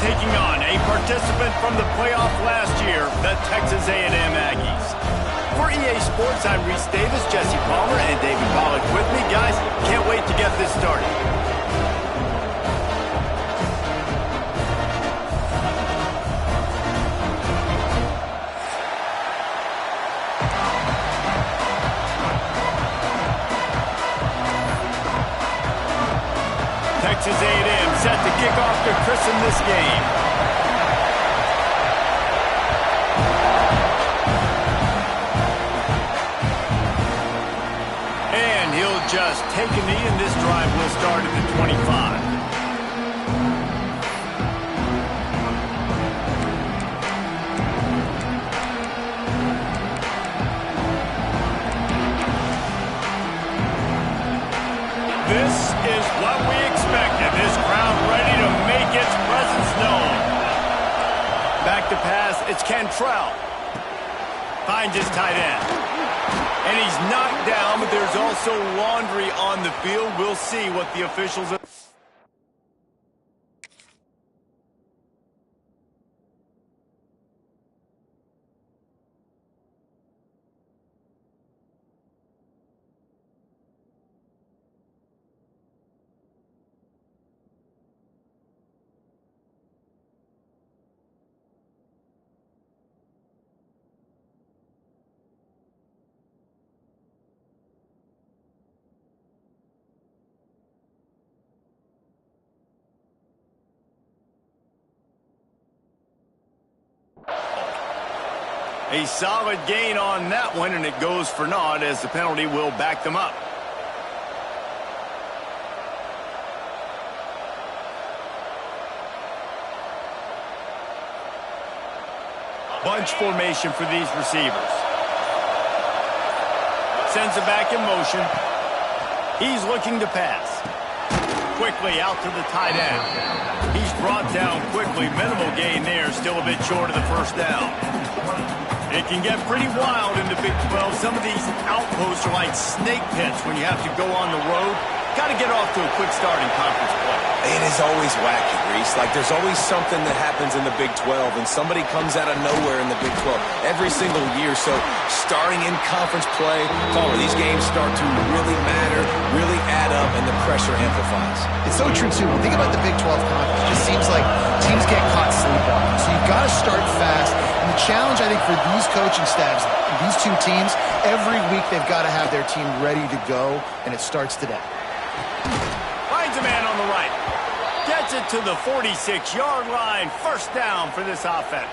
taking on a participant from the playoff last year, the Texas A&M Aggies. For EA Sports, I'm Reese Davis, Jesse Palmer, and David Pollack with me. Guys, can't wait to get this started. Texas A&M set to kick off to christen this game. And he'll just take a knee, and this drive will start at the 25. This is what we expected. This crowd ready to make its presence known. Back to pass. It's Cantrell. Finds his tight end. And he's knocked down, but there's also laundry on the field. We'll see what the officials are. A solid gain on that one, and it goes for naught as the penalty will back them up. Bunch formation for these receivers. Sends it back in motion. He's looking to pass. Quickly out to the tight end. He's brought down quickly. Minimal gain there. Still a bit short of the first down. It can get pretty wild in the Big 12. Some of these outposts are like snake pits when you have to go on the road. Got to get off to a quick start in conference play. It is always wacky, Reese. Like, there's always something that happens in the Big 12, and somebody comes out of nowhere in the Big 12 every single year. So starting in conference play, these games start to really matter, really add up, and the pressure amplifies. It's so true, too. Think about the Big 12 conference. It just seems like teams get caught sleepwalking. So you've got to start fast. And the challenge, I think, for these coaching staffs, these two teams, every week they've got to have their team ready to go, and it starts today. Finds a man on the right. Gets it to the 46-yard line. First down for this offense.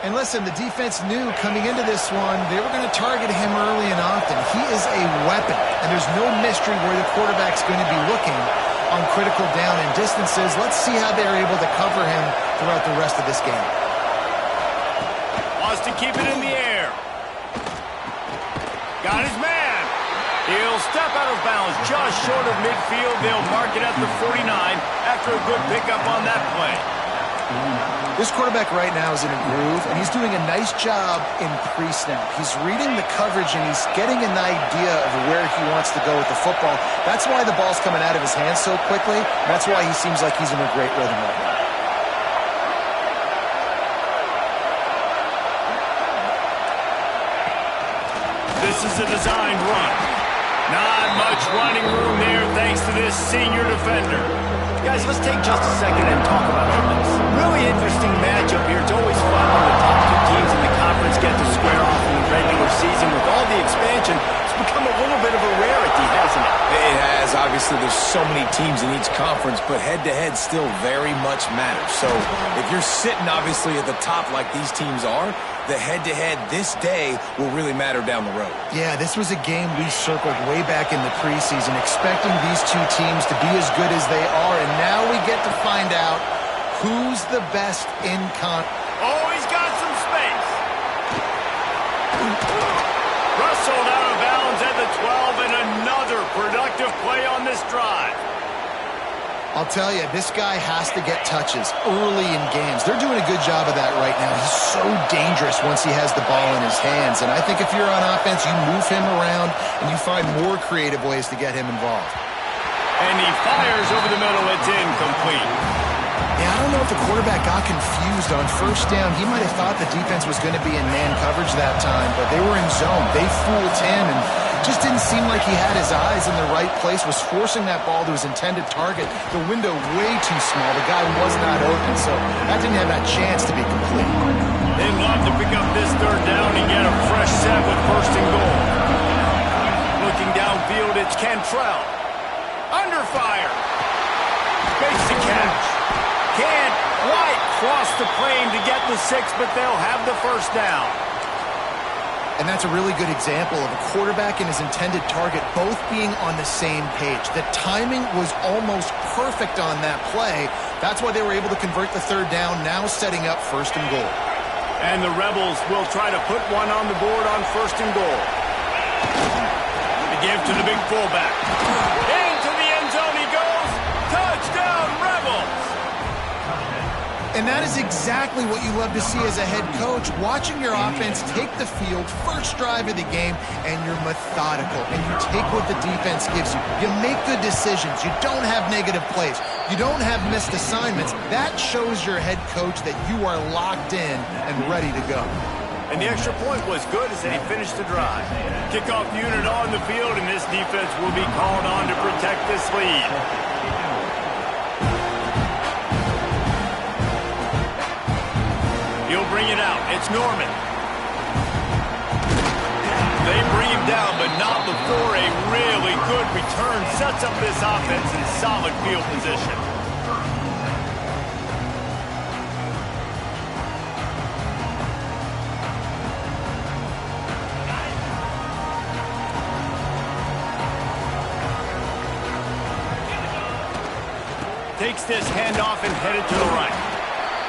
And listen, the defense knew coming into this one, they were going to target him early and often. He is a weapon, and there's no mystery where the quarterback's going to be looking on critical down and distances. Let's see how they're able to cover him throughout the rest of this game. Wants to keep it in the air. Got his man. He'll step out of bounds just short of midfield. They'll mark it at the 49 after a good pickup on that play. This quarterback right now is in a groove, and he's doing a nice job in pre-snap. He's reading the coverage, and he's getting an idea of where he wants to go with the football. That's why the ball's coming out of his hands so quickly. That's why he seems like he's in a great rhythm right now. This is a designed run. Not much running room there thanks to this senior defender. Guys, let's take just a second and talk about this. Really interesting matchup here. It's always fun when the top two teams in the conference get to square off in the regular season. With all the expansion, it's become a little bit of a rarity, hasn't it? It has. Obviously, there's so many teams in each conference, but head-to-head still very much matters. So if you're sitting, obviously, at the top like these teams are, the head-to-head this day will really matter down the road. Yeah, this was a game we circled way back in the preseason, expecting these two teams to be as good as they are, and now we get to find out who's the best in Oh, he's got some space. Rustled out of bounds at the 12, and another productive play on this drive. I'll tell you, this guy has to get touches early in games. They're doing a good job of that right now. He's so dangerous once he has the ball in his hands. And I think if you're on offense, you move him around and you find more creative ways to get him involved. And he fires over the middle. It's incomplete. Yeah, I don't know if the quarterback got confused on first down. He might have thought the defense was going to be in man coverage that time, but they were in zone. They fooled him and just didn't seem like he had his eyes in the right place, was forcing that ball to his intended target. The window way too small. The guy was not open, so that didn't have that chance to be complete. They'd love to pick up this third down and get a fresh set with first and goal. Looking downfield, it's Cantrell. Under fire. Makes the catch. Can't quite cross the plane to get the 6, but they'll have the first down. And that's a really good example of a quarterback and his intended target both being on the same page. The timing was almost perfect on that play. That's why they were able to convert the third down, now setting up first and goal. And the Rebels will try to put one on the board on first and goal. The give to the big fullback. Into the end zone he goes. Touchdown, Rebels! And that is exactly what you love to see as a head coach, watching your offense take the field, first drive of the game, and you're methodical, and you take what the defense gives you. You make good decisions. You don't have negative plays. You don't have missed assignments. That shows your head coach that you are locked in and ready to go. And the extra point was good as they finished the drive. Kickoff unit on the field, and this defense will be called on to protect this lead. He'll bring it out. It's Norman. They bring him down, but not before a really good return sets up this offense in solid field position. Takes this handoff and headed to the right.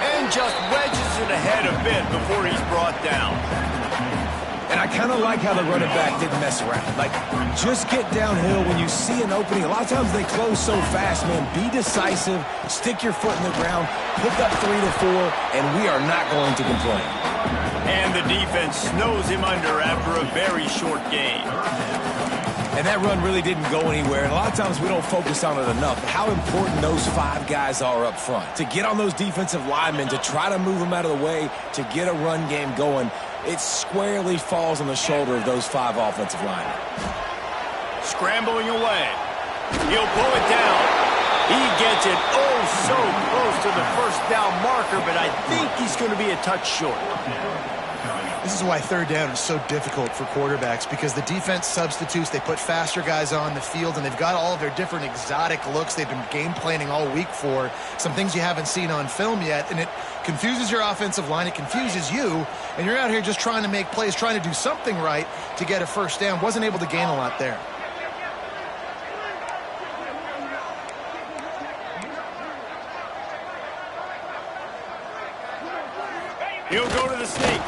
And just wedges it ahead a bit before he's brought down. And I kind of like how the running back didn't mess around. Like, just get downhill when you see an opening. A lot of times they close so fast, man. Be decisive, stick your foot in the ground, pick up 3 to 4, and we are not going to complain. And the defense snows him under after a very short game. And that run really didn't go anywhere. And a lot of times we don't focus on it enough. How important those 5 guys are up front. To get on those defensive linemen, to try to move them out of the way, to get a run game going, it squarely falls on the shoulder of those 5 offensive linemen. Scrambling away. He'll pull it down. He gets it oh so close to the first down marker, but I think he's going to be a touch short. This is why third down is so difficult for quarterbacks, because the defense substitutes, they put faster guys on the field, and they've got all of their different exotic looks they've been game planning all week for, some things you haven't seen on film yet, and it confuses your offensive line, it confuses you, and you're out here just trying to make plays, trying to do something right to get a first down. Wasn't able to gain a lot there. He'll go to the sneak.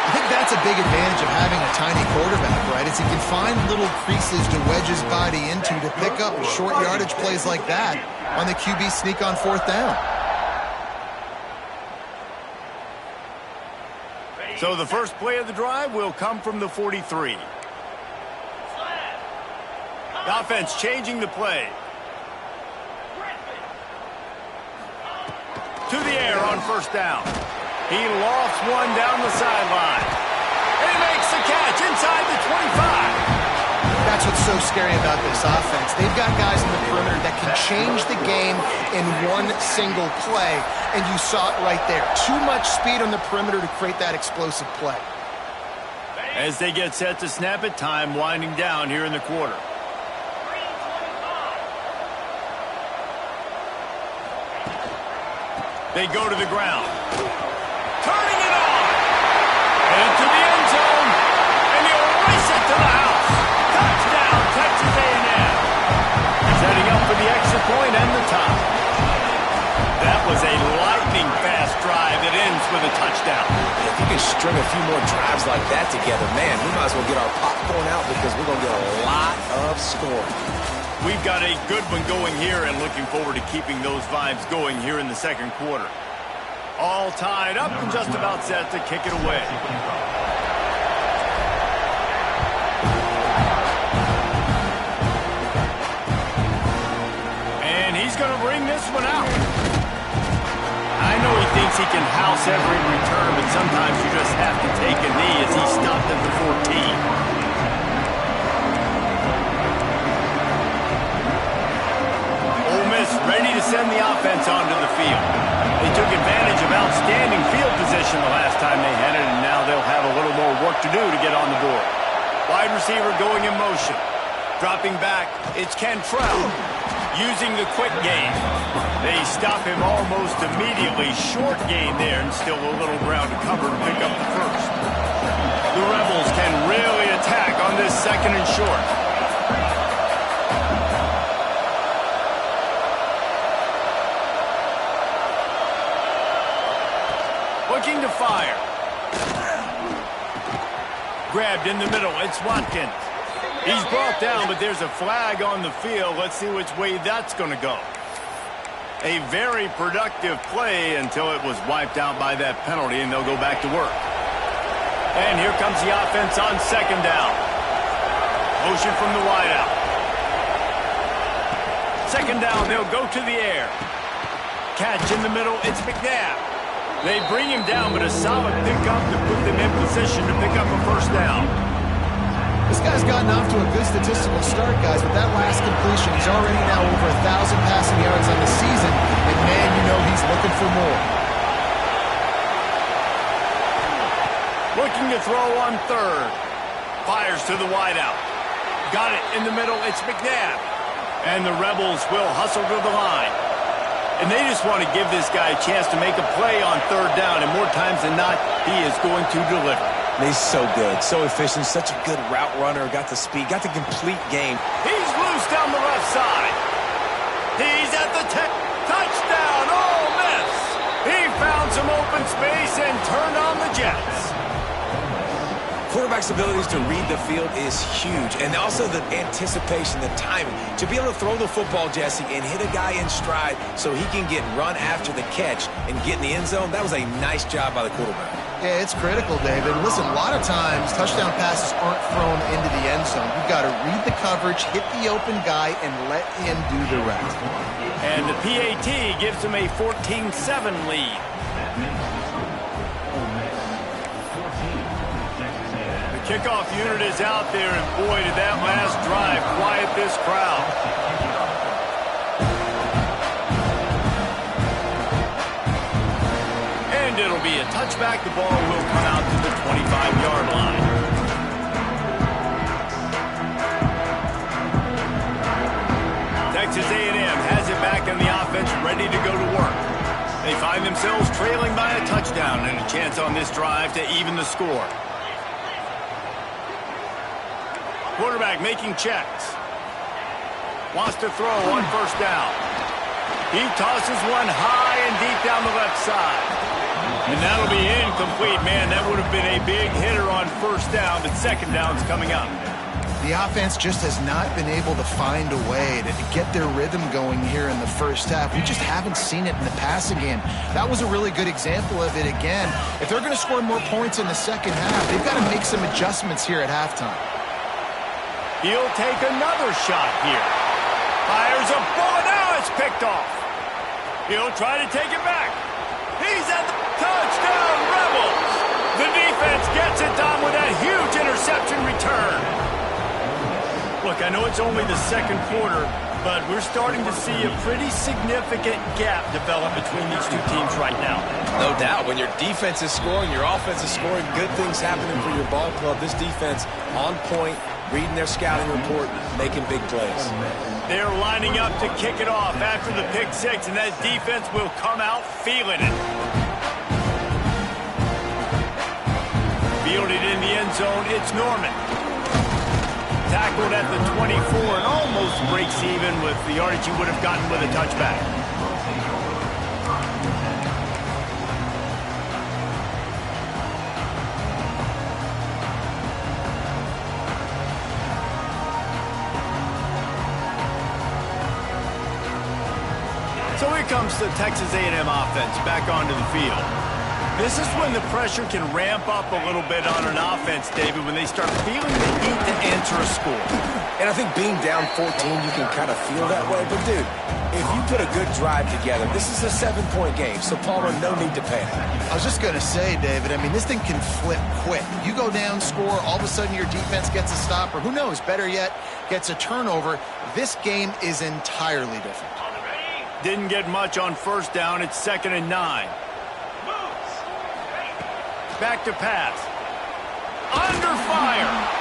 I think that's a big advantage of having a tiny quarterback, right? Is he can find little creases to wedge his body into to pick up short yardage plays like that on the QB sneak on fourth down. So the first play of the drive will come from the 43. The offense changing the play. To the air on first down. He lofts one down the sideline. And he makes the catch inside the 25. That's what's so scary about this offense. They've got guys in the perimeter that can change the game in one single play, and you saw it right there. Too much speed on the perimeter to create that explosive play. As they get set to snap it, time winding down here in the quarter. They go to the ground. Turning it on. Into the end zone. And he'll race it to the house. Touchdown, Texas A&M. Setting up for the extra point and the tie. That was a lightning-fast drive that ends with a touchdown. If you can string a few more drives like that together, man, we might as well get our popcorn out because we're going to get a lot of scoring. We've got a good one going here and looking forward to keeping those vibes going here in the second quarter. All tied up and just about set to kick it away. And he's going to bring this one out. he can house every return, but sometimes you just have to take a knee as he stopped at the 14. Ready to send the offense onto the field. They took advantage of outstanding field position the last time they had it, and now they'll have a little more work to do to get on the board. Wide receiver going in motion. Dropping back, it's Cantrell using the quick game. They stop him almost immediately. Short gain there, and still a little ground to cover to pick up the first. The Rebels can really attack on this second and short. Looking to fire. Grabbed in the middle. It's Watkins. He's brought down, but there's a flag on the field. Let's see which way that's going to go. A very productive play until it was wiped out by that penalty, and they'll go back to work. And here comes the offense on second down. Motion from the wideout. Second down, they'll go to the air. Catch in the middle. It's McNabb. They bring him down, but a solid pickup to put them in position to pick up a first down. This guy's gotten off to a good statistical start, guys. With that last completion, he's already now over 1,000 passing yards on the season, and man, you know he's looking for more. Looking to throw on third. Fires to the wideout. Got it in the middle. It's McNabb. And the Rebels will hustle to the line. And they just want to give this guy a chance to make a play on third down, and more times than not, he is going to deliver. He's so good, so efficient, such a good route runner, got the speed, got the complete game. He's loose down the left side. He's at the touchdown. Oh, miss. He found some open space and turned on the Jets. Quarterback's abilities to read the field is huge, and also the anticipation, the timing. To be able to throw the football, Jesse, and hit a guy in stride so he can get run after the catch and get in the end zone, that was a nice job by the quarterback. Yeah, it's critical, David. Listen, a lot of times touchdown passes aren't thrown into the end zone. You've got to read the coverage, hit the open guy, and let him do the rest. And the PAT gives him a 14-7 lead. Kickoff unit is out there, and boy, did that last drive quiet this crowd. And it'll be a touchback. The ball will come out to the 25-yard line. Texas A&M has it back in the offense, ready to go to work. They find themselves trailing by a touchdown and a chance on this drive to even the score. Quarterback making checks. Wants to throw on first down. He tosses one high and deep down the left side. And that'll be incomplete. Man, that would have been a big hitter on first down, but second down's coming up. The offense just has not been able to find a way to get their rhythm going here in the first half. We just haven't seen it in the passing game. That was a really good example of it again. If they're going to score more points in the second half, they've got to make some adjustments here at halftime. He'll take another shot here. Fires a bullet. Now it's picked off. He'll try to take it back. He's at the touchdown, Rebels. The defense gets it done with that huge interception return. Look, I know it's only the second quarter, but we're starting to see a pretty significant gap develop between these two teams right now. No doubt. When your defense is scoring, your offense is scoring, good things happening for your ball club. This defense on point, reading their scouting report, making big plays. They're lining up to kick it off after the pick six, and that defense will come out feeling it. Fielded in the end zone, it's Norman. Tackled at the 24 and almost breaks even with the yardage he would have gotten with a touchback. So here comes the Texas A&M offense back onto the field. This is when the pressure can ramp up a little bit on an offense, David, when they start feeling the heat to answer a score. And I think being down 14, you can kind of feel that way. But, dude, if you put a good drive together, this is a 7-point game. So, Palmer, no need to panic. I was just going to say, David, I mean, this thing can flip quick. You go down, score, all of a sudden your defense gets a stop, or who knows, better yet, gets a turnover. This game is entirely different. Didn't get much on first down. It's 2nd and 9. Back to pass. Under fire.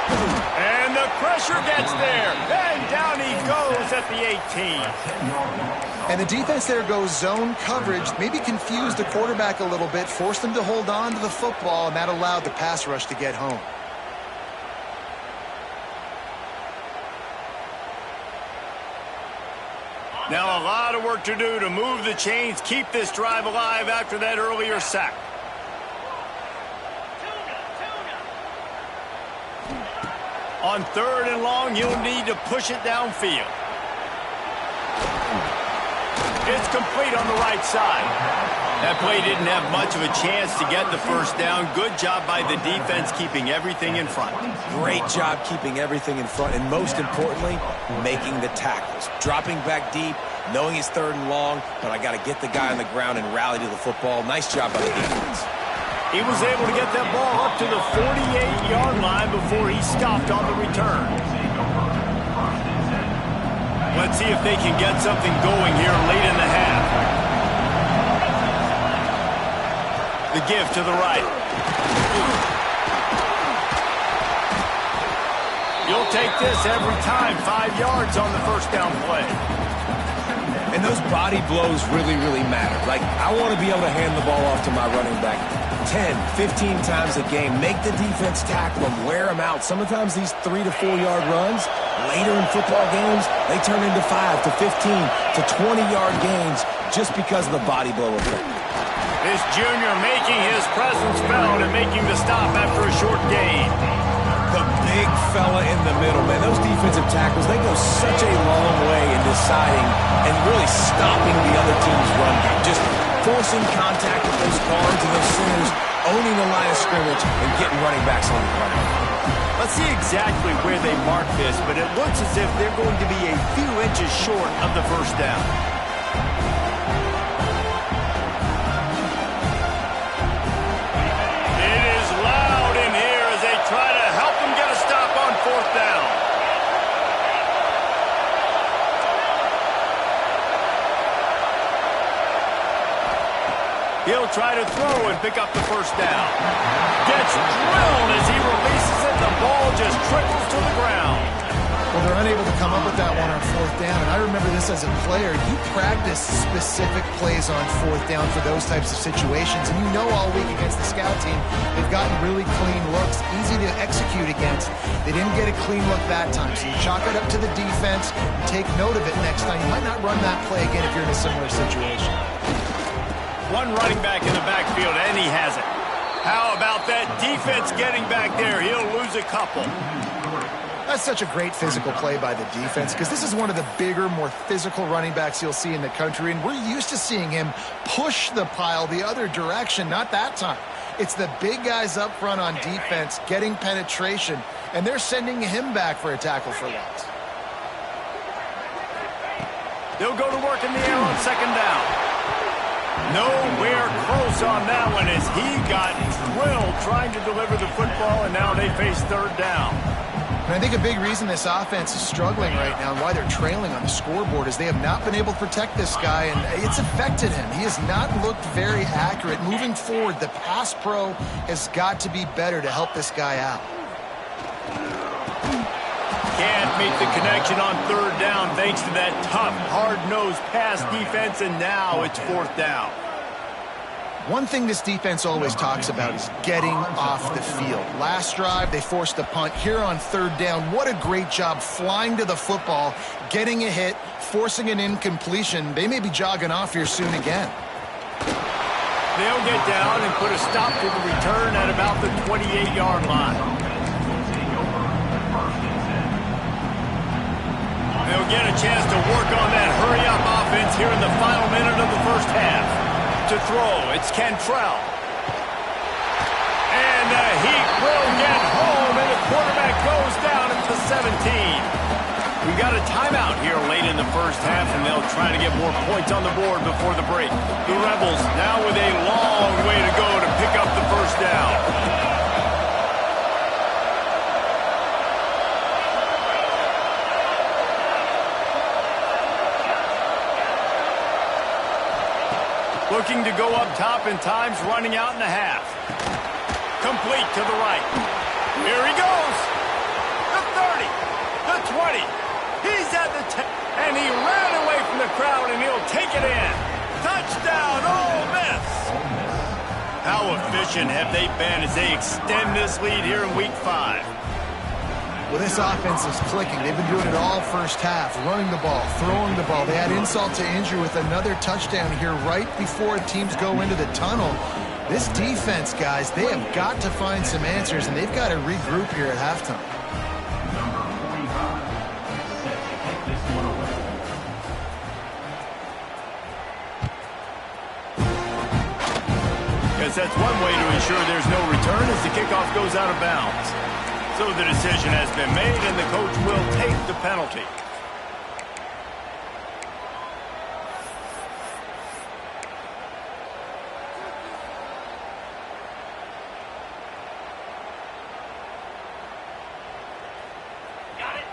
And the pressure gets there. And down he goes at the 18. And the defense there goes zone coverage, maybe confused the quarterback a little bit, forced him to hold on to the football, and that allowed the pass rush to get home. Now a lot of work to do to move the chains, keep this drive alive after that earlier sack. On 3rd and long, you'll need to push it downfield. It's complete on the right side. That play didn't have much of a chance to get the first down. Good job by the defense keeping everything in front. Great job keeping everything in front, and most importantly, making the tackles. Dropping back deep, knowing it's 3rd and long, but I got to get the guy on the ground and rally to the football. Nice job by the defense. He was able to get that ball up to the 48-yard line before he stopped on the return. Let's see if they can get something going here late in the half. The give to the right. You'll take this every time. 5 yards on the first down play. And those body blows really, really matter. Like, I want to be able to hand the ball off to my running back 10, 15 times a game. Make the defense tackle them, wear them out. Sometimes these 3 to 4 yard runs, later in football games, they turn into 5 to 15 to 20-yard gains just because of the body blow effect. This junior making his presence felt and making the stop after a short gain. The big fella in the middle, man. Those defensive tackles, they go such a long way in deciding and really stopping the other team's run game. Just forcing contact with those guards and those centers, owning the line of scrimmage, and getting running backs on the ground. Let's see exactly where they mark this, but it looks as if they're going to be a few inches short of the first down. It is loud in here as they try to help them get a stop on 4th down. He'll try to throw and pick up the first down. Gets drilled as he releases it. The ball just trickles to the ground. Well, they're unable to come up with that one on 4th down, and I remember this as a player. You practice specific plays on 4th down for those types of situations, and you know all week against the scout team, they've gotten really clean looks, easy to execute against. They didn't get a clean look that time, so you chalk it up to the defense and take note of it next time. You might not run that play again if you're in a similar situation. One running back in the backfield, and he has it. How about that defense getting back there? He'll lose a couple. That's such a great physical play by the defense because this is one of the bigger, more physical running backs you'll see in the country, and we're used to seeing him push the pile the other direction. Not that time. It's the big guys up front on defense getting penetration, and they're sending him back for a tackle for loss. They'll go to work in the air on 2nd down. Nowhere close on that one as he got drilled trying to deliver the football, and now they face 3rd down. And I think a big reason this offense is struggling right now and why they're trailing on the scoreboard is they have not been able to protect this guy, and it's affected him. He has not looked very accurate. Moving forward, the pass pro has got to be better to help this guy out. Can't make the connection on 3rd down thanks to that tough, hard-nosed pass defense, and now it's 4th down. One thing this defense always talks about is getting off the field. Last drive, they forced a punt. Here on 3rd down, what a great job flying to the football, getting a hit, forcing an incompletion. They may be jogging off here soon again. They'll get down and put a stop to the return at about the 28-yard line. They'll get a chance to work on that hurry-up offense here in the final minute of the first half. To throw, it's Cantrell. And the heat will get home, and the quarterback goes down at the We've got a timeout here late in the first half, and they'll try to get more points on the board before the break. The Rebels now with a long way to go to pick up the first down. Looking to go up top in times, running out in the half. Complete to the right. Here he goes. The 30, the 20. He's at the 10, and he ran away from the crowd, and he'll take it in. Touchdown, Ole Miss. How efficient have they been as they extend this lead here in Week 5? Well, this offense is clicking. They've been doing it all first half, running the ball, throwing the ball. They had insult to injury with another touchdown here right before teams go into the tunnel. This defense, guys, they have got to find some answers, and they've got to regroup here at halftime. Yes, that's one way to ensure there's no return as the kickoff goes out of bounds. So the decision has been made, and the coach will take the penalty. Got it.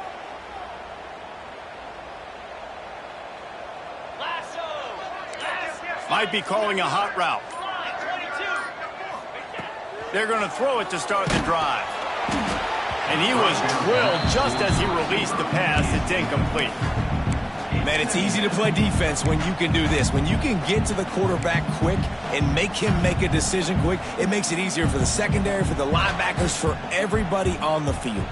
Lasso. Might be calling a hot route. They're going to throw it to start the drive. And he was drilled just as he released the pass. It's incomplete. Man, it's easy to play defense when you can do this. When you can get to the quarterback quick and make him make a decision quick, it makes it easier for the secondary, for the linebackers, for everybody on the field.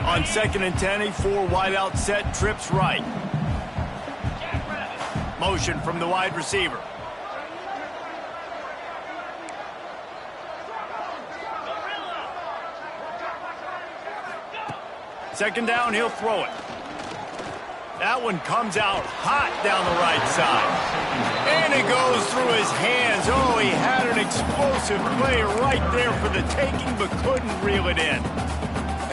On 2nd and 10, a 4 wide out set, trips right. Motion from the wide receiver. Second down, he'll throw it. That one comes out hot down the right side. And it goes through his hands. Oh, he had an explosive play right there for the taking, but couldn't reel it in.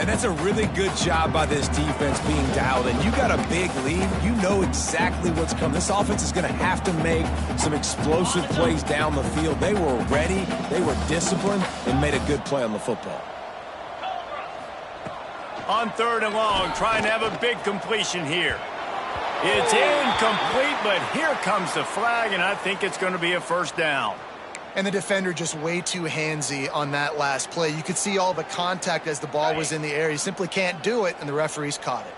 And that's a really good job by this defense being dialed in. You got a big lead. You know exactly what's coming. This offense is going to have to make some explosive plays down the field. They were ready, they were disciplined, and made a good play on the football. On 3rd and long, trying to have a big completion here. It's incomplete, but here comes the flag, and I think it's going to be a first down. And the defender just way too handsy on that last play. You could see all the contact as the ball was in the air. He simply can't do it, and the referees caught it.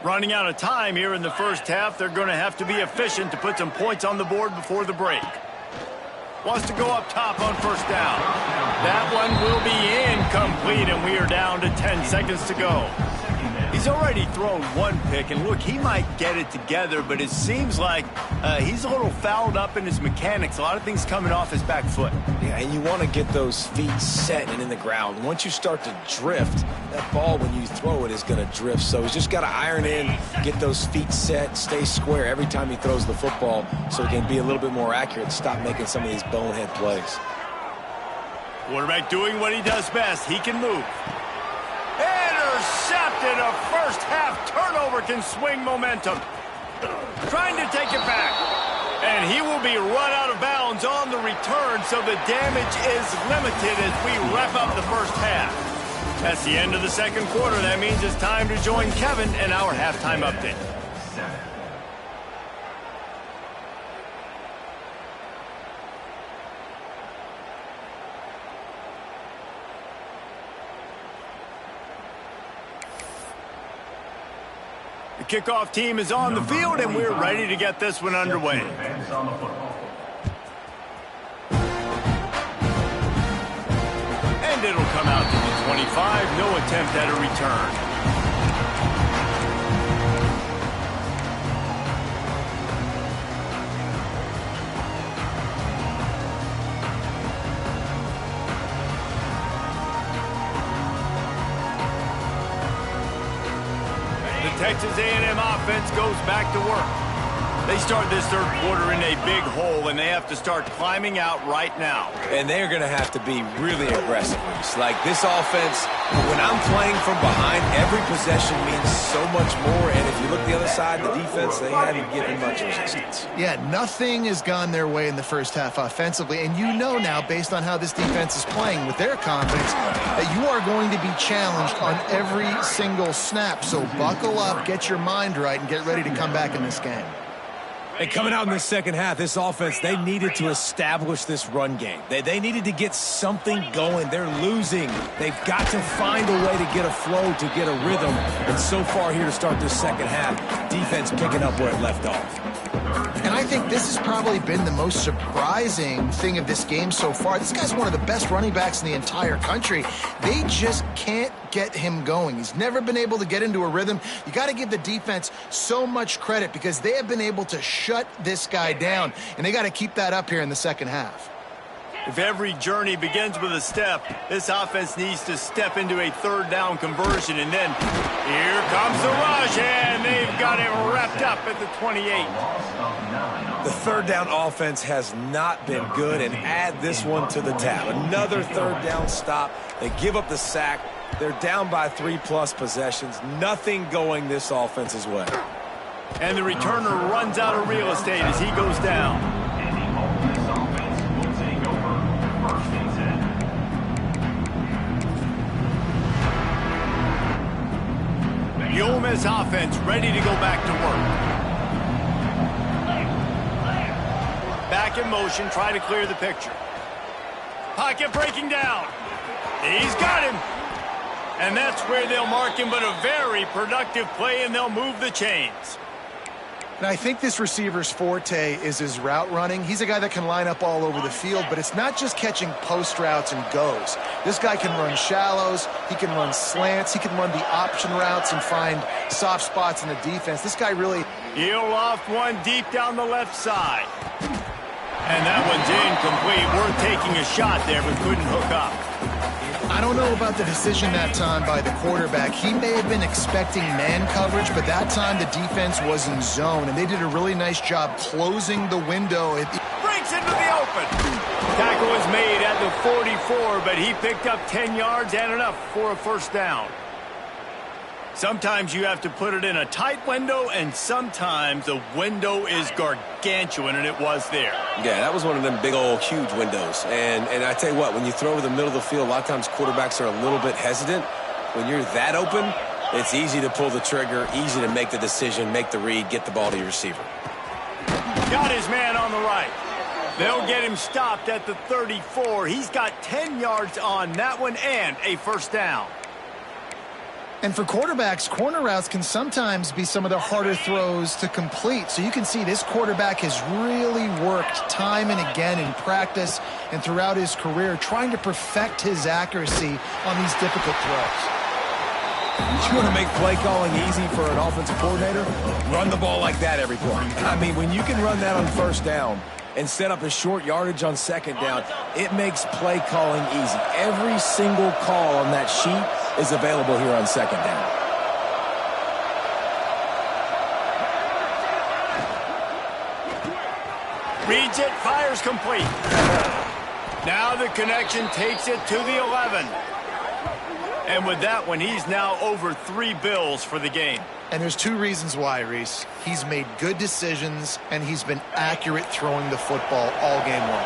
Running out of time here in the first half, they're going to have to be efficient to put some points on the board before the break. Wants to go up top on first down. That one will be incomplete, and we are down to 10 seconds to go. He's already thrown one pick, and look, he might get it together, but it seems like he's a little fouled up in his mechanics. A lot of things coming off his back foot. Yeah, and you want to get those feet set and in the ground. Once you start to drift, that ball, when you throw it, is going to drift. So he's just got to iron in, get those feet set, stay square every time he throws the football so he can be a little bit more accurate, stop making some of these bonehead plays. Quarterback doing what he does best. He can move. Intercepted. A first half turnover can swing momentum. Trying to take it back. And he will be run out of bounds on the return, so the damage is limited as we wrap up the first half. That's the end of the second quarter. That means it's time to join Kevin and our halftime update. The kickoff team is on the field, and we're ready to get this one underway. And it'll come out to the 25. No attempt at a return. Texas A&M offense goes back to work. They start this third quarter in a big hole, and they have to start climbing out right now. And they're going to have to be really aggressive. Like this offense, when I'm playing from behind, every possession means so much more. And if you look the other side, the defense, they haven't given much resistance. Yeah, nothing has gone their way in the first half offensively. And you know now, based on how this defense is playing with their confidence, that you are going to be challenged on every single snap. So buckle up, get your mind right, and get ready to come back in this game. And coming out in the second half, this offense, they needed to establish this run game. They needed to get something going. They're losing. They've got to find a way to get a flow, to get a rhythm. And so far here to start this second half, defense picking up where it left off. And I think this has probably been the most surprising thing of this game so far. This guy's one of the best running backs in the entire country. They just can't get him going. He's never been able to get into a rhythm. You got to give the defense so much credit because they have been able to shut this guy down, and they got to keep that up here in the second half. If every journey begins with a step, this offense needs to step into a third down conversion, and then here comes the rush, and they've got it wrapped up at the 28. The third down offense has not been good, and add this one to the tab. Another third down stop. They give up the sack. They're down by 3+ possessions. Nothing going this offense's way. And the returner runs out of real estate as he goes down. The Ole Miss offense ready to go back to work. Back in motion, try to clear the picture. Pocket breaking down. He's got him. And that's where they'll mark him, but a very productive play, and they'll move the chains. And I think this receiver's forte is his route running. He's a guy that can line up all over the field, but it's not just catching post routes and goes. This guy can run shallows, he can run slants, he can run the option routes and find soft spots in the defense. This guy really... He'll loft one deep down the left side. And that one's incomplete. Worth taking a shot there, but couldn't hook up. I don't know about the decision that time by the quarterback. He may have been expecting man coverage, but that time the defense was in zone, and they did a really nice job closing the window. Breaks into the open. Tackle was made at the 44, but he picked up 10 yards and enough for a first down. Sometimes you have to put it in a tight window, and sometimes the window is gargantuan, and it was there. Yeah, that was one of them big old huge windows. And I tell you what, when you throw over the middle of the field, a lot of times quarterbacks are a little bit hesitant. When you're that open, it's easy to pull the trigger, easy to make the decision, make the read, get the ball to your receiver. Got his man on the right. They'll get him stopped at the 34. He's got 10 yards on that one and a first down. And for quarterbacks, corner routes can sometimes be some of the harder throws to complete. So you can see this quarterback has really worked time and again in practice and throughout his career trying to perfect his accuracy on these difficult throws. You want to make play calling easy for an offensive coordinator? Run the ball like that every play. I mean, when you can run that on first down and set up a short yardage on second down, it makes play calling easy. Every single call on that sheet is available here on second down. Reads it, fires complete. Now the connection takes it to the 11. And with that one, he's now over 3 bills for the game. And there's 2 reasons why, Reese. He's made good decisions, and he's been accurate throwing the football all game long.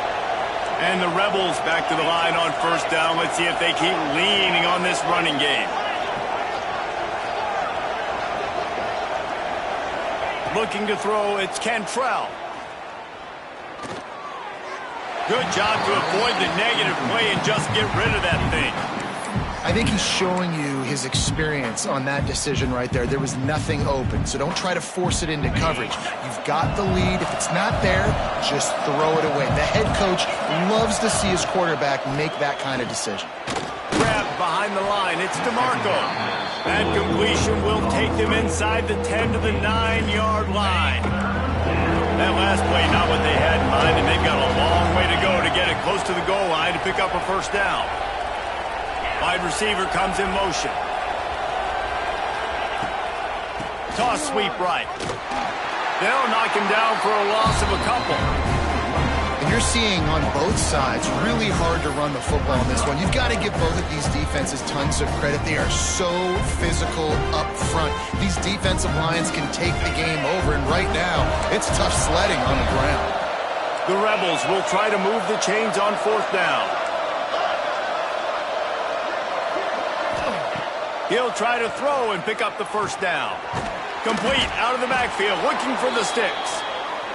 And the Rebels back to the line on first down. Let's see if they keep leaning on this running game. Looking to throw, it's Cantrell. Good job to avoid the negative play and just get rid of that thing. I think he's showing you his experience on that decision right there. There was nothing open, so don't try to force it into coverage. You've got the lead. If it's not there, just throw it away. The head coach loves to see his quarterback make that kind of decision. Grab behind the line. It's DeMarco. That completion will take them inside the 10 to the 9-yard line. That last play, not what they had in mind, and they've got a long way to go to get it close to the goal line to pick up a first down. Wide receiver comes in motion. Toss sweep right. They'll knock him down for a loss of a couple. And you're seeing on both sides really hard to run the football in this one. You've got to give both of these defenses tons of credit. They are so physical up front. These defensive lines can take the game over, and right now, it's tough sledding on the ground. The Rebels will try to move the chains on 4th down. He'll try to throw and pick up the 1st down. Complete out of the backfield, looking for the sticks.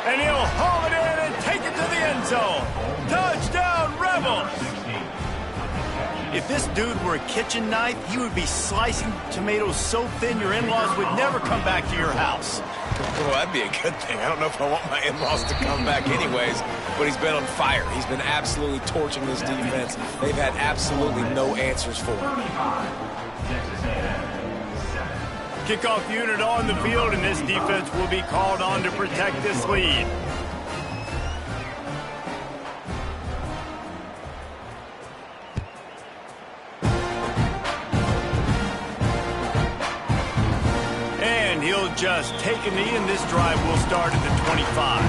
And he'll haul it in and take it to the end zone. Touchdown, Rebels! If this dude were a kitchen knife, he would be slicing tomatoes so thin your in-laws would never come back to your house. Well, that'd be a good thing. I don't know if I want my in-laws to come back anyways, but he's been on fire. He's been absolutely torching this defense. They've had absolutely no answers for him. Kickoff unit on the field, and this defense will be called on to protect this lead. And he'll just take a knee, and this drive will start at the 25.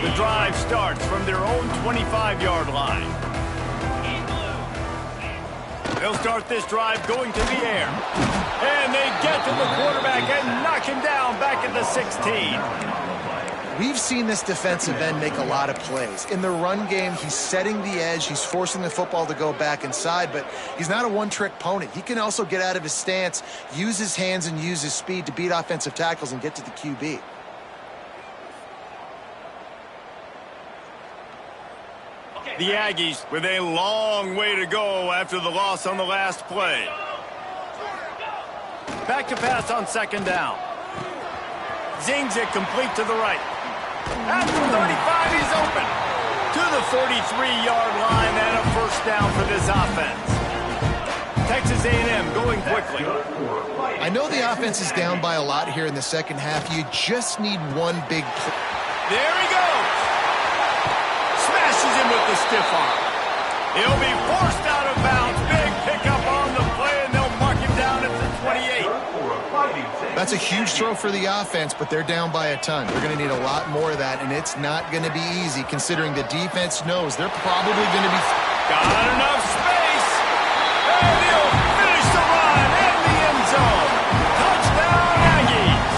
The drive starts from their own 25-yard line. They'll start this drive going to the air. And they get to the quarterback and knock him down back at the 16. We've seen this defensive end make a lot of plays. In the run game, he's setting the edge. He's forcing the football to go back inside, but he's not a one-trick pony. He can also get out of his stance, use his hands, and use his speed to beat offensive tackles and get to the QB. The Aggies with a long way to go after the loss on the last play. Back to pass on 2nd down. Zings it complete to the right. At the 35, he's open. To the 43-yard line and a 1st down for this offense. Texas A&M going quickly. I know the offense is down by a lot here in the second half. You just need one big play. There he goes. Smashes him with the stiff arm. He'll be forced out of bounds. Big pickup on the play, and they'll mark him down at the 28. That's a huge throw for the offense, but they're down by a ton. They're going to need a lot more of that, and it's not going to be easy considering the defense knows they're probably going to be... Got enough space. And he'll finish the run in the end zone. Touchdown, Aggies.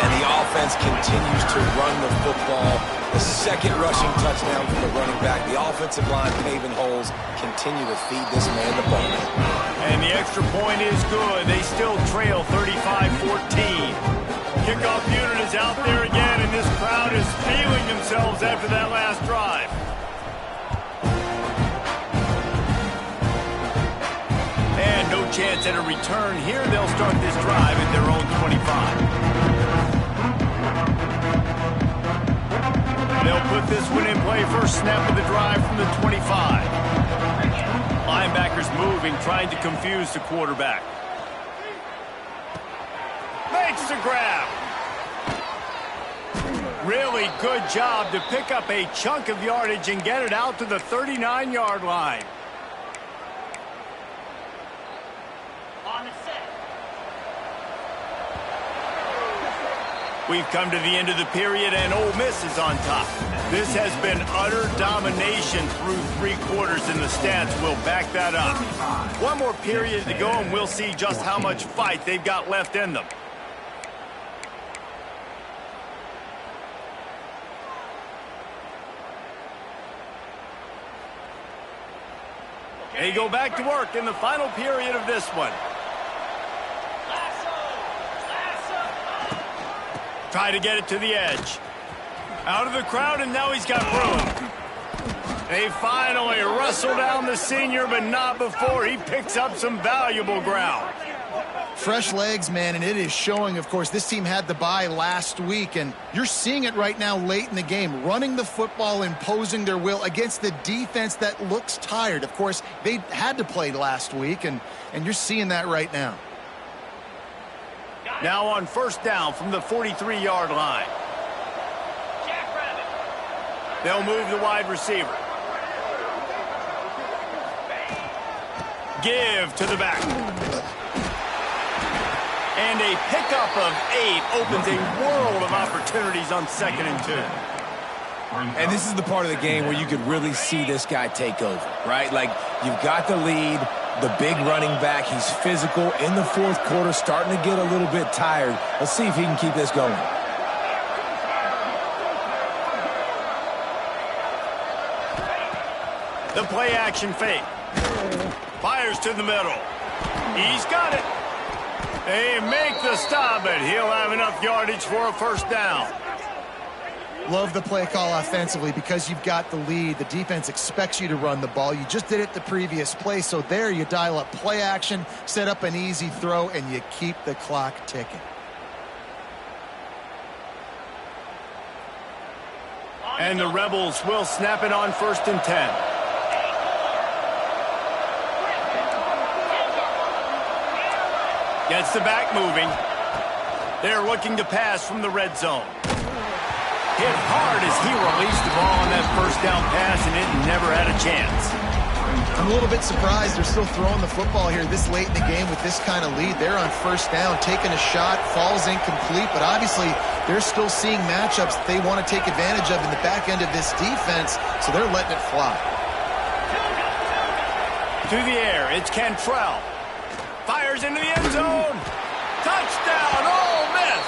And the offense continues to run the football. The 2nd rushing touchdown from the running back. The offensive line paving holes. Continue to feed this man the ball. And the extra point is good. They still trail 35-14. Kickoff unit is out there again, and this crowd is feeling themselves after that last drive. And no chance at a return here. They'll start this drive at their own 25. They'll put this one in play. First snap of the drive from the 25. Linebackers moving, trying to confuse the quarterback. Makes the grab. Really good job to pick up a chunk of yardage and get it out to the 39-yard line. On the set. We've come to the end of the period, and Ole Miss is on top. This has been utter domination through 3 quarters, and the stats will back that up. One more period to go, and we'll see just how much fight they've got left in them. They go back to work in the final period of this one. Try to get it to the edge. Out of the crowd, and now he's got room. They finally wrestle down the senior, but not before he picks up some valuable ground. Fresh legs, man, and it is showing, of course. This team had the bye last week, and you're seeing it right now late in the game, running the football, imposing their will against the defense that looks tired. Of course, they had to play last week, and you're seeing that right now. Now on first down from the 43-yard line. They'll move the wide receiver. Give to the back. And a pickup of 8 opens a world of opportunities on 2nd and 2. And this is the part of the game where you could really see this guy take over, right? Like, you've got the lead, the big running back. He's physical in the 4th quarter, starting to get a little bit tired. Let's see if he can keep this going. The play action fake. Fires to the middle. He's got it. They make the stop, but he'll have enough yardage for a first down. Love the play call offensively because you've got the lead. The defense expects you to run the ball. You just did it the previous play, so there you dial up play action, set up an easy throw, and you keep the clock ticking. And the Rebels will snap it on 1st and 10. Gets the back moving. They're looking to pass from the red zone. Hit hard as he released the ball on that first down pass, and it never had a chance. I'm a little bit surprised they're still throwing the football here this late in the game with this kind of lead. They're on first down, taking a shot, falls incomplete, but obviously they're still seeing matchups that they want to take advantage of in the back end of this defense, so they're letting it fly. To the air, it's Cantrell. Fires into the end zone. Touchdown, Ole Miss.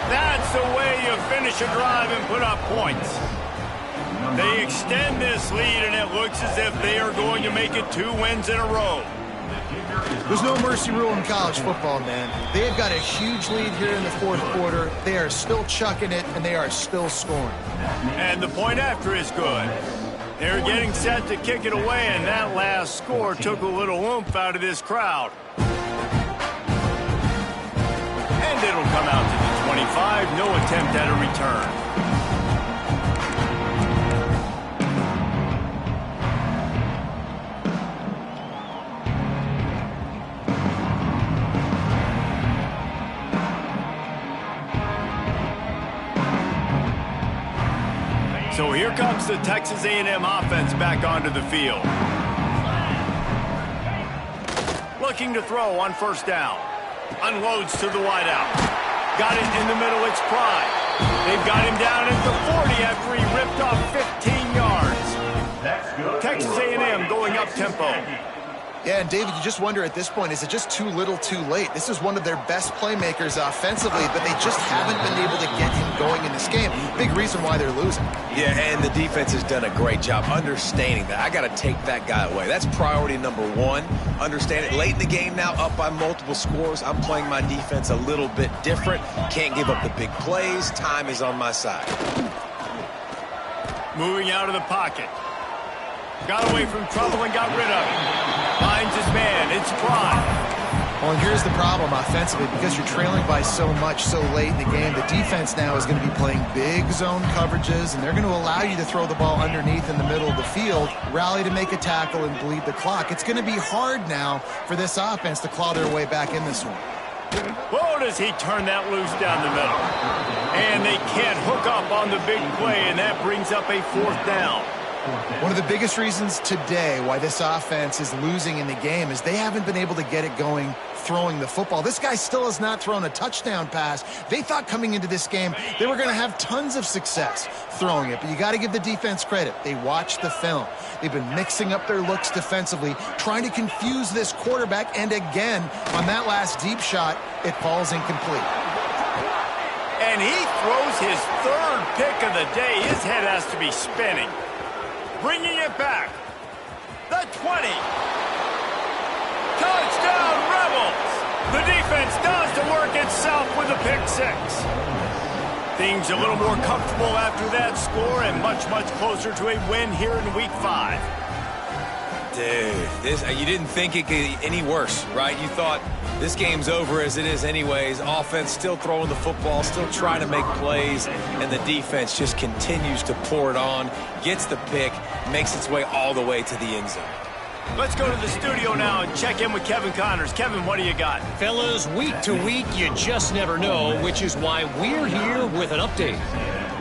That's the way you finish a drive and put up points. They extend this lead, and it looks as if they are going to make it 2 wins in a row. There's no mercy rule in college football, man. They've got a huge lead here in the 4th quarter. They are still chucking it, and they are still scoring. And the point after is good. They're getting set to kick it away, and that last score took a little oomph out of this crowd. And it'll come out to the 25. No attempt at a return. So here comes the Texas A&M offense back onto the field. Looking to throw on first down. Unloads to the wideout. Got it in the middle, it's Pride. They've got him down at the 40 after he ripped off 15 yards. Texas A&M going up tempo. Yeah, and David, you just wonder at this point, is it just too little too late? This is one of their best playmakers offensively, but they just haven't been able to get him going in this game. Big reason why they're losing. Yeah, and the defense has done a great job understanding that. I got to take that guy away. That's priority number 1. Understand it. Late in the game now, up by multiple scores. I'm playing my defense a little bit different. Can't give up the big plays. Time is on my side. Moving out of the pocket. Got away from trouble and got rid of him. Finds his man. It's Pride. Well, and here's the problem offensively, because you're trailing by so much so late in the game, the defense now is going to be playing big zone coverages, and they're going to allow you to throw the ball underneath in the middle of the field, rally to make a tackle, and bleed the clock. It's going to be hard now for this offense to claw their way back in this one. Whoa, does he turn that loose down the middle. And they can't hook up on the big play, and that brings up a 4th down. One of the biggest reasons today why this offense is losing in the game is they haven't been able to get it going throwing the football. This guy still has not thrown a touchdown pass. They thought coming into this game they were going to have tons of success throwing it, but you got to give the defense credit. They watched the film. They've been mixing up their looks defensively, trying to confuse this quarterback, and again, on that last deep shot, it falls incomplete. And he throws his 3rd pick of the day. His head has to be spinning. Bringing it back. The 20. Touchdown, Rebels. The defense does the work itself with a pick 6. Things a little more comfortable after that score and much, much closer to a win here in Week 5. Dude, you didn't think it could get any worse, right? You thought this game's over as it is anyways. Offense still throwing the football, still trying to make plays, and the defense just continues to pour it on, gets the pick, makes its way all the way to the end zone. Let's go to the studio now and check in with Kevin Connors. Kevin, what do you got? Fellas, week to week, you just never know, which is why we're here with an update.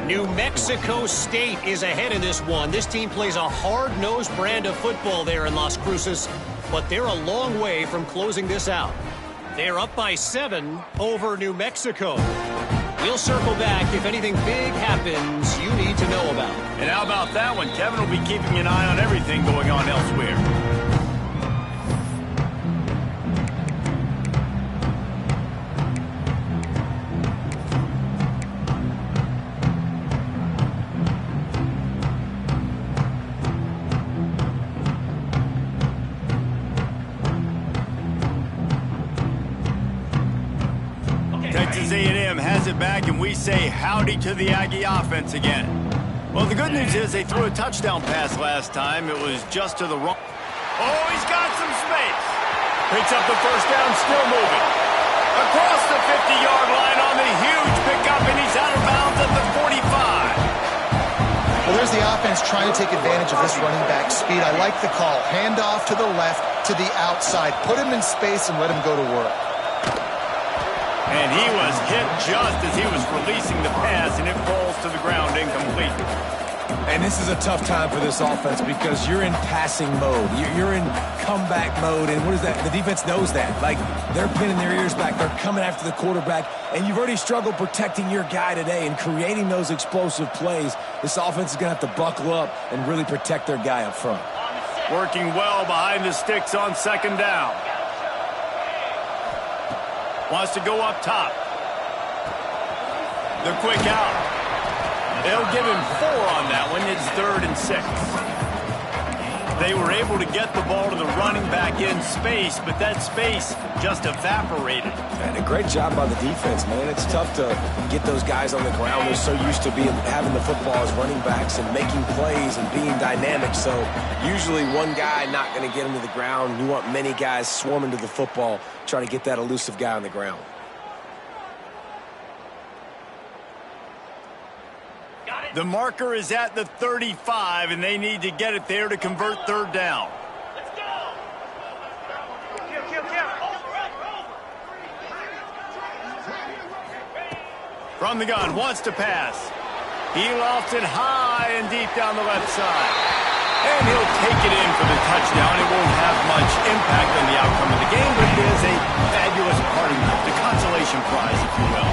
New Mexico State is ahead in this one. This team plays a hard-nosed brand of football there in Las Cruces, but they're a long way from closing this out. They're up by 7 over New Mexico. We'll circle back if anything big happens you need to know about. And how about that one? Kevin will be keeping an eye on everything going on elsewhere. Texas A&M has it back, and we say howdy to the Aggie offense again. Well, the good news is they threw a touchdown pass last time. It was just to the wrong. Oh, he's got some space. Picks up the first down, still moving. Across the 50-yard line on the huge pickup, and he's out of bounds at the 45. Well, there's the offense trying to take advantage of this running back speed. I like the call. Hand off to the left, to the outside. Put him in space and let him go to work. And he was hit just as he was releasing the pass, and it falls to the ground incomplete. And this is a tough time for this offense because you're in passing mode. You're in comeback mode, and what is that? The defense knows that. Like, they're pinning their ears back. They're coming after the quarterback, and you've already struggled protecting your guy today and creating those explosive plays. This offense is going to have to buckle up and really protect their guy up front. Working well behind the sticks on second down. Wants to go up top. The quick out. They'll give him 4 on that one. It's 3rd and 6. They were able to get the ball to the running back in space, but that space just evaporated. And a great job by the defense, man. It's tough to get those guys on the ground. They're so used to having the football as running backs and making plays and being dynamic. So usually one guy not going to get him to the ground. You want many guys swarming to the football, trying to get that elusive guy on the ground. The marker is at the 35, and they need to get it there to convert 3rd down. Let's go. From the gun, wants to pass. He lofts it high and deep down the left side. And he'll take it in for the touchdown. It won't have much impact on the outcome of the game, but it is a fabulous parting gift, a consolation prize, if you will.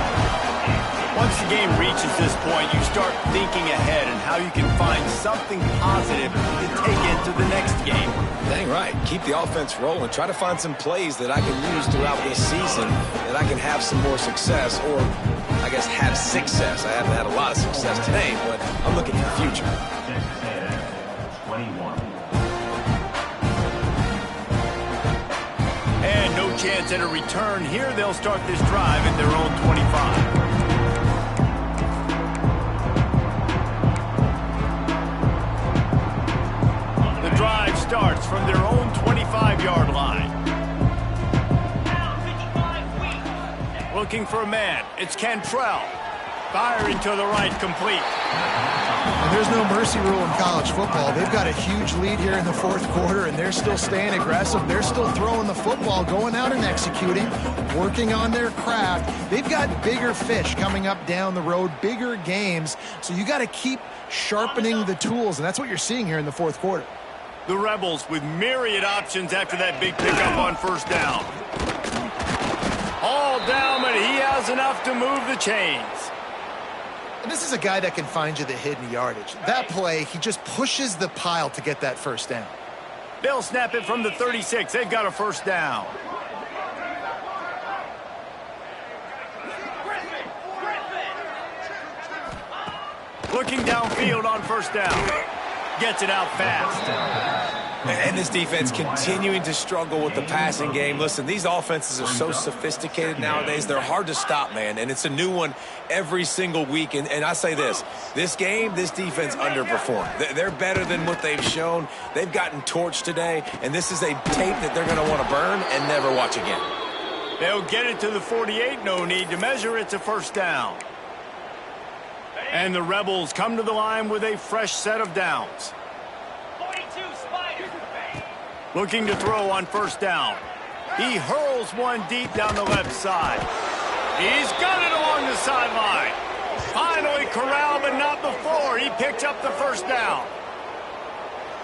Once the game reaches this point, you start thinking ahead and how you can find something positive to take into the next game. Dang right. Keep the offense rolling. Try to find some plays that I can use throughout this season that I can have some more success, or I guess have success. I haven't had a lot of success today, but I'm looking to the future. 21. And no chance at a return here. They'll start this drive at their own 25. Drive starts from their own 25-yard line. Looking for a man. It's Cantrell. Firing to the right, complete. And there's no mercy rule in college football. They've got a huge lead here in the 4th quarter, and they're still staying aggressive. They're still throwing the football, going out and executing, working on their craft. They've got bigger fish coming up down the road, bigger games. So you got to keep sharpening the tools, and that's what you're seeing here in the 4th quarter. The Rebels with myriad options after that big pickup on 1st down. All down, but he has enough to move the chains. And this is a guy that can find you the hidden yardage. That play, he just pushes the pile to get that 1st down. They'll snap it from the 36. They've got a 1st down. Looking downfield on 1st down. Gets it out fast. And this defense continuing to struggle with the passing game. Listen, these offenses are so sophisticated nowadays. They're hard to stop, man. And it's a new one every single week. And I say this game, this defense underperformed. They're better than what they've shown. They've gotten torched today. And this is a tape that they're going to want to burn and never watch again. They'll get it to the 48. No need to measure. It's a 1st down. And the Rebels come to the line with a fresh set of downs. 42 Spiders. Looking to throw on first down. He hurls one deep down the left side. He's got it along the sideline. Finally corralled, but not before. He picked up the first down.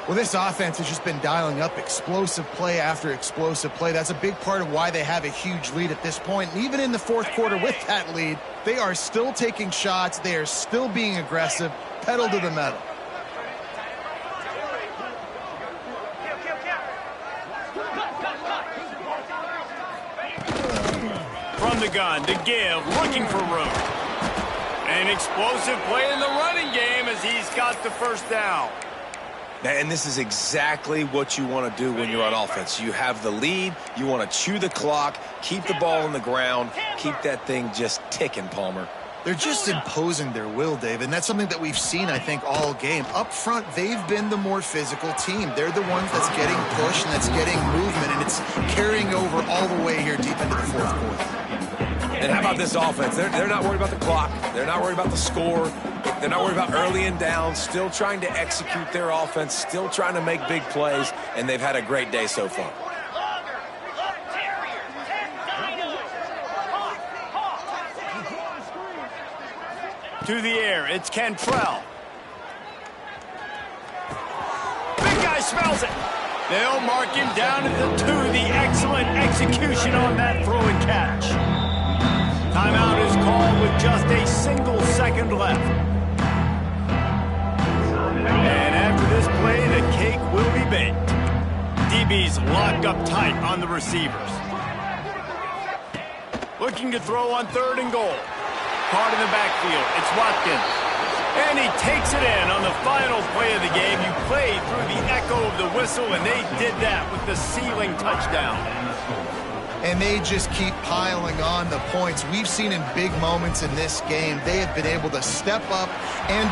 Well, this offense has just been dialing up explosive play after explosive play. That's a big part of why they have a huge lead at this point. And even in the fourth quarter with that lead, they are still taking shots. They are still being aggressive, pedal to the metal. From the gun to give, looking for room. An explosive play in the running game as he's got the first down. And this is exactly what you want to do when you're on offense. You have the lead, you want to chew the clock, keep the ball on the ground, keep that thing just ticking, Palmer. They're just imposing their will, Dave, and that's something that we've seen, I think, all game. Up front, they've been the more physical team. They're the ones that's getting pushed and that's getting movement, and it's carrying over all the way here deep into the fourth quarter. And how about this offense? They're not worried about the clock. They're not worried about the score. They're not worried about early and down. Still trying to execute their offense. Still trying to make big plays. And they've had a great day so far. To the air, it's Cantrell. Big guy smells it. They'll mark him down at the 2. The excellent execution on that throw and catch. Timeout is called with just a single second left. And after this play, the cake will be baked. DB's locked up tight on the receivers. Looking to throw on 3rd and goal. Caught in the backfield. It's Watkins. And he takes it in on the final play of the game. You played through the echo of the whistle, and they did that with the ceiling touchdown. And they just keep piling on the points. We've seen in big moments in this game, they have been able to step up and